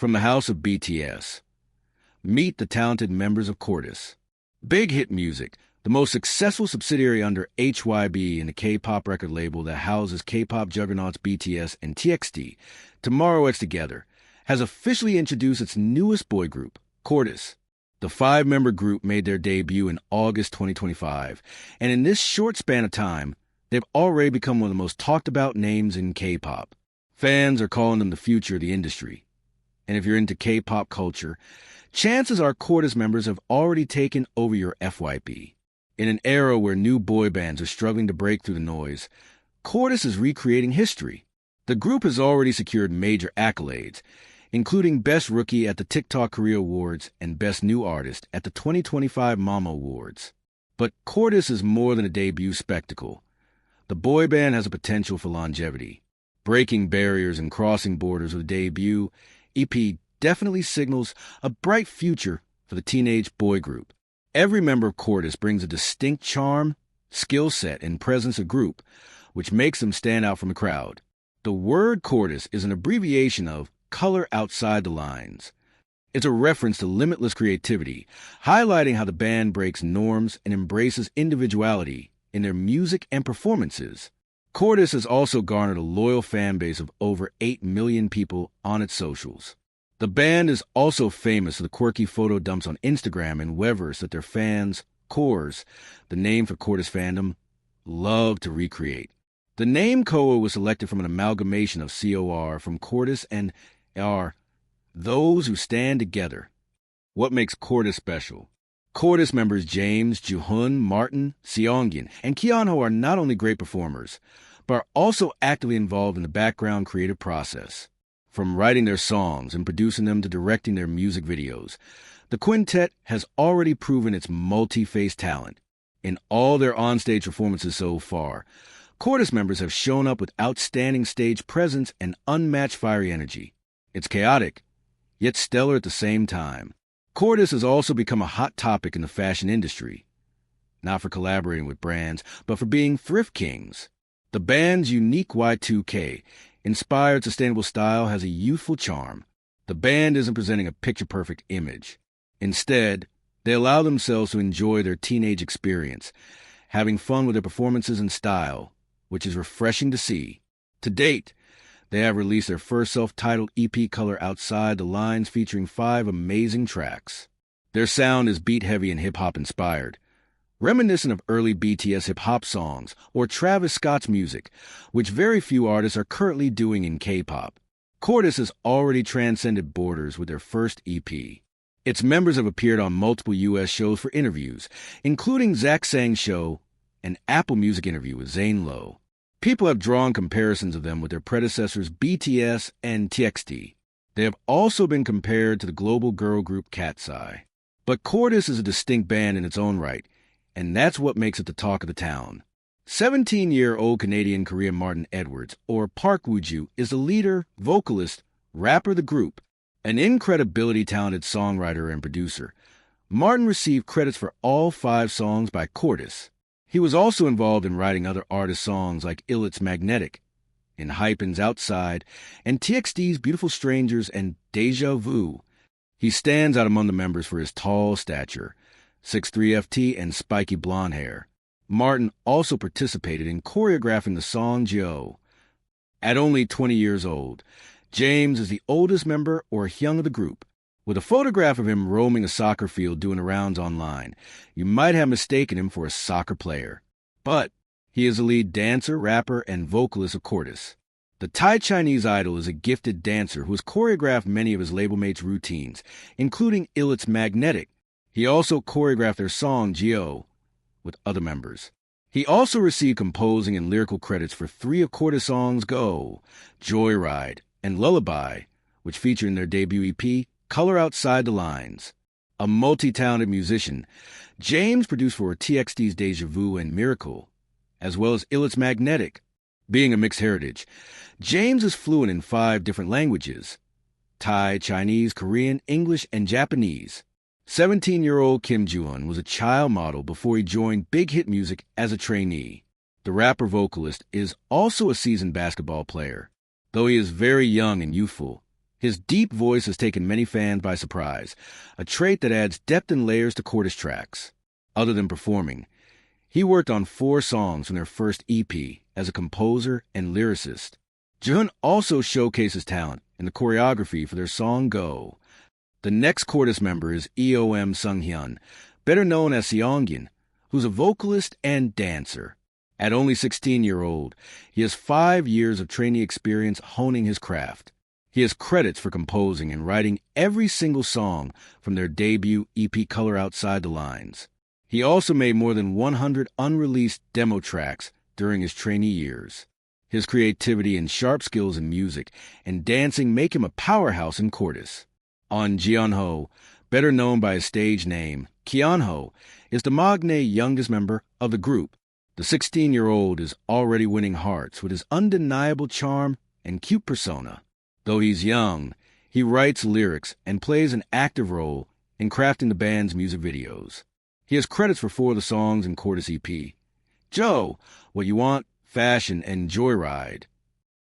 From the house of BTS, meet the talented members of Cortis. BigHit Music, the most successful subsidiary under HYBE in the K-pop record label that houses K-pop juggernauts BTS and TXT, Tomorrow X Together, has officially introduced its newest boy group, Cortis. The five-member group made their debut in August 2025, and in this short span of time, they've already become one of the most talked-about names in K-pop. Fans are calling them the future of the industry. And if you're into K-pop culture, chances are Cortis members have already taken over your FYP. In an era where new boy bands are struggling to break through the noise, Cortis is recreating history. The group has already secured major accolades, including Best Rookie at the TikTok Korea Awards and Best New Artist at the 2025 Mama Awards. But Cortis is more than a debut spectacle. The boy band has a potential for longevity. Breaking barriers and crossing borders with a debut EP definitely signals a bright future for the teenage boy group. Every member of Cortis brings a distinct charm, skill set, and presence of group, which makes them stand out from the crowd. The word Cortis is an abbreviation of color outside the lines. It's a reference to limitless creativity, highlighting how the band breaks norms and embraces individuality in their music and performances. Cortis has also garnered a loyal fan base of over 8 million people on its socials. The band is also famous for the quirky photo dumps on Instagram and Weverse that their fans, Cores, the name for Cortis fandom, love to recreate. The name Koa was selected from an amalgamation of COR from Cortis and are those who stand together. What makes Cortis special? Cortis members James, Juhun, Martin, Seongin, and Kianho are not only great performers, but are also actively involved in the background creative process. From writing their songs and producing them to directing their music videos, the quintet has already proven its multi-faced talent. In all their onstage performances so far, Cortis members have shown up with outstanding stage presence and unmatched fiery energy. It's chaotic, yet stellar at the same time. Cortis has also become a hot topic in the fashion industry, not for collaborating with brands, but for being thrift kings. The band's unique Y2K-inspired sustainable style has a youthful charm. The band isn't presenting a picture-perfect image. Instead, they allow themselves to enjoy their teenage experience, having fun with their performances and style, which is refreshing to see. To date, they have released their first self-titled EP, Color Outside the Lines, featuring 5 amazing tracks. Their sound is beat-heavy and hip-hop inspired, reminiscent of early BTS hip-hop songs or Travis Scott's music, which very few artists are currently doing in K-pop. Cortis has already transcended borders with their first EP. Its members have appeared on multiple U.S. shows for interviews, including Zach Sang's show, an Apple Music interview with Zane Lowe. People have drawn comparisons of them with their predecessors BTS and TXT. They have also been compared to the global girl group Cat's Eye. But Cortis is a distinct band in its own right, and that's what makes it the talk of the town. 17-year-old Canadian-Korean Martin Edwards, or Park Woo-ju, is the leader, vocalist, rapper of the group. An incredibility talented songwriter and producer, Martin received credits for all 5 songs by Cortis. He was also involved in writing other artists' songs like Illit's Magnetic, In Hypen's Outside, and TXT's Beautiful Strangers and Deja Vu. He stands out among the members for his tall stature, 6'3" FT, and spiky blonde hair. Martin also participated in choreographing the song Joe. At only 20 years old, James is the oldest member or hyung of the group. With a photograph of him roaming a soccer field doing the rounds online, you might have mistaken him for a soccer player. But he is the lead dancer, rapper, and vocalist of Cortis. The Thai Chinese idol is a gifted dancer who has choreographed many of his label mates' routines, including Illit's Magnetic. He also choreographed their song Geo with other members. He also received composing and lyrical credits for 3 of Cortis' songs Go, Joyride, and Lullaby, which feature in their debut EP, Color Outside the Lines. A multi-talented musician, James produced for TXT's Deja Vu and Miracle, as well as Illit's Magnetic. Being a mixed heritage, James is fluent in 5 different languages: Thai, Chinese, Korean, English, and Japanese. 17-year-old Kim Juhun was a child model before he joined BigHit Music as a trainee. The rapper-vocalist is also a seasoned basketball player. Though he is very young and youthful, His deep voice has taken many fans by surprise, a trait that adds depth and layers to Cortis tracks. Other than performing, he worked on 4 songs from their first EP as a composer and lyricist. Jehun also showcases talent in the choreography for their song Go. The next Cortis member is EOM Sunghyun, better known as Seongyun, who's a vocalist and dancer. At only 16-year-old, he has 5 years of trainee experience honing his craft. He has credits for composing and writing every single song from their debut EP Color Outside the Lines. He also made more than 100 unreleased demo tracks during his trainee years. His creativity and sharp skills in music and dancing make him a powerhouse in Cortis. On Jeonho, better known by his stage name, Kyeonho, is the Magne youngest member of the group. The 16-year-old is already winning hearts with his undeniable charm and cute persona. Though he's young, he writes lyrics and plays an active role in crafting the band's music videos. He has credits for 4 of the songs in Cortis EP: Joe, What You Want, Fashion, and Joyride.